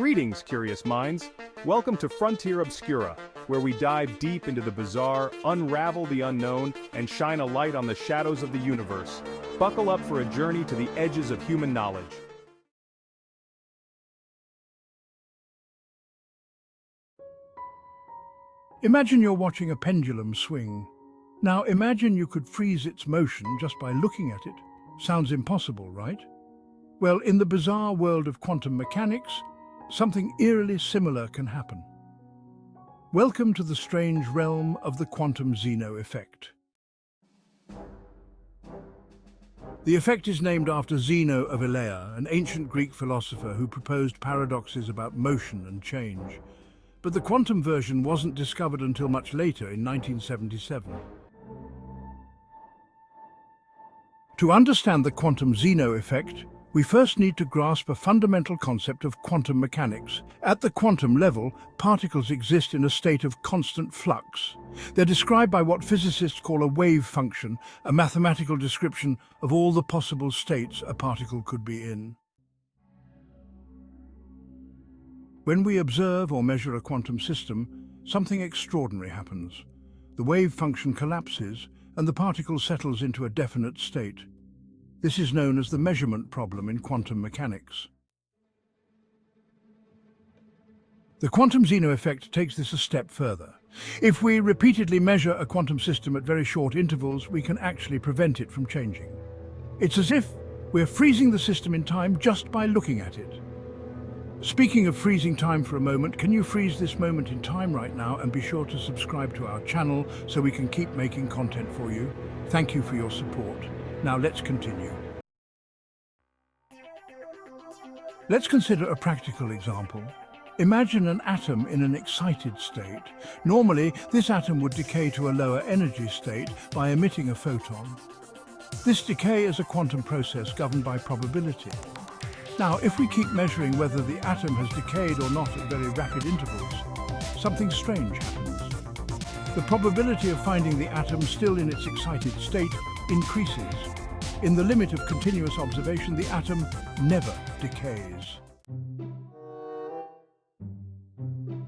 Greetings, curious minds. Welcome to Frontier Obscura, where we dive deep into the bizarre, unravel the unknown, and shine a light on the shadows of the universe. Buckle up for a journey to the edges of human knowledge. Imagine you're watching a pendulum swing. Now imagine you could freeze its motion just by looking at it. Sounds impossible, right? Well, in the bizarre world of quantum mechanics, something eerily similar can happen. Welcome to the strange realm of the Quantum Zeno Effect. The effect is named after Zeno of Elea, an ancient Greek philosopher who proposed paradoxes about motion and change. But the quantum version wasn't discovered until much later, in 1977. To understand the Quantum Zeno Effect, we first need to grasp a fundamental concept of quantum mechanics. At the quantum level, particles exist in a state of constant flux. They're described by what physicists call a wave function, a mathematical description of all the possible states a particle could be in. When we observe or measure a quantum system, something extraordinary happens. The wave function collapses, and the particle settles into a definite state. This is known as the measurement problem in quantum mechanics. The Quantum Zeno Effect takes this a step further. If we repeatedly measure a quantum system at very short intervals, we can actually prevent it from changing. It's as if we're freezing the system in time just by looking at it. Speaking of freezing time for a moment, can you freeze this moment in time right now and be sure to subscribe to our channel so we can keep making content for you? Thank you for your support. Now let's continue. Let's consider a practical example. Imagine an atom in an excited state. Normally, this atom would decay to a lower energy state by emitting a photon. This decay is a quantum process governed by probability. Now, if we keep measuring whether the atom has decayed or not at very rapid intervals, something strange happens. The probability of finding the atom still in its excited state increases. In the limit of continuous observation, the atom never decays.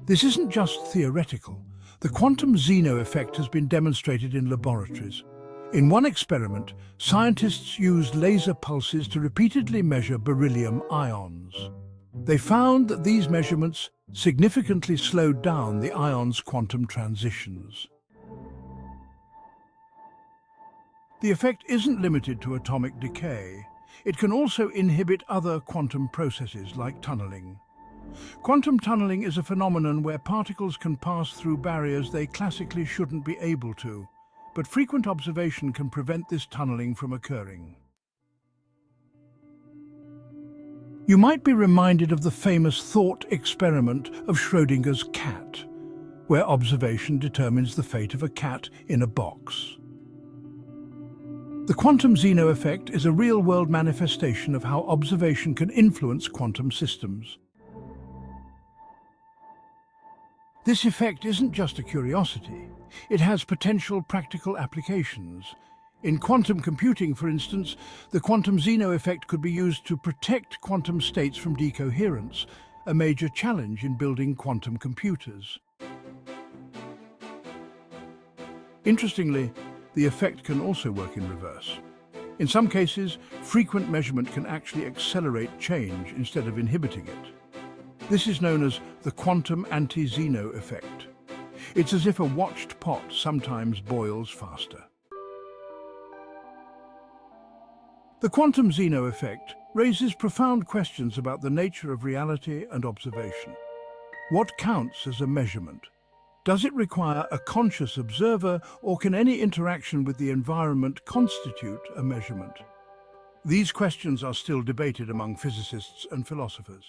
This isn't just theoretical. The Quantum Zeno Effect has been demonstrated in laboratories. In one experiment, scientists used laser pulses to repeatedly measure beryllium ions. They found that these measurements significantly slowed down the ions' quantum transitions. The effect isn't limited to atomic decay. It can also inhibit other quantum processes like tunneling. Quantum tunneling is a phenomenon where particles can pass through barriers they classically shouldn't be able to, but frequent observation can prevent this tunneling from occurring. You might be reminded of the famous thought experiment of Schrodinger's cat, where observation determines the fate of a cat in a box. The Quantum Zeno Effect is a real-world manifestation of how observation can influence quantum systems. This effect isn't just a curiosity. It has potential practical applications. In quantum computing, for instance, the Quantum Zeno Effect could be used to protect quantum states from decoherence, a major challenge in building quantum computers. Interestingly, the effect can also work in reverse. In some cases, frequent measurement can actually accelerate change instead of inhibiting it. This is known as the quantum antizeno effect. It's as if a watched pot sometimes boils faster. The Quantum Zeno Effect raises profound questions about the nature of reality and observation. What counts as a measurement? Does it require a conscious observer, or can any interaction with the environment constitute a measurement? These questions are still debated among physicists and philosophers.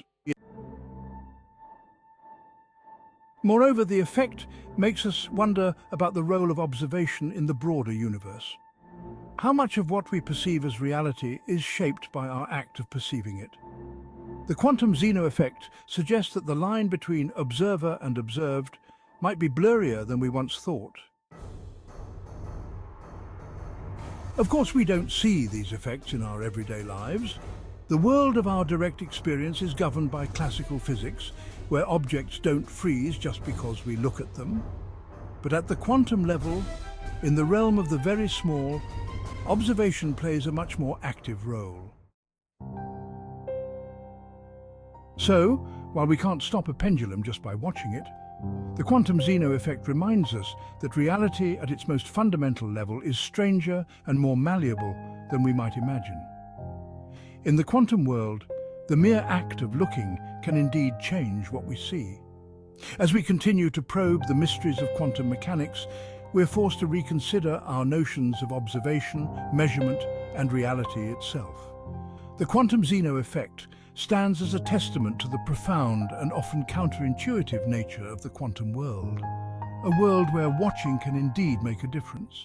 Moreover, the effect makes us wonder about the role of observation in the broader universe. How much of what we perceive as reality is shaped by our act of perceiving it? The Quantum Zeno Effect suggests that the line between observer and observed might be blurrier than we once thought. Of course, we don't see these effects in our everyday lives. The world of our direct experience is governed by classical physics, where objects don't freeze just because we look at them. But at the quantum level, in the realm of the very small, observation plays a much more active role. So, while we can't stop a pendulum just by watching it, the Quantum Zeno Effect reminds us that reality at its most fundamental level is stranger and more malleable than we might imagine. In the quantum world, the mere act of looking can indeed change what we see. As we continue to probe the mysteries of quantum mechanics, we're forced to reconsider our notions of observation, measurement, and reality itself. The Quantum Zeno Effect stands as a testament to the profound and often counterintuitive nature of the quantum world, a world where watching can indeed make a difference.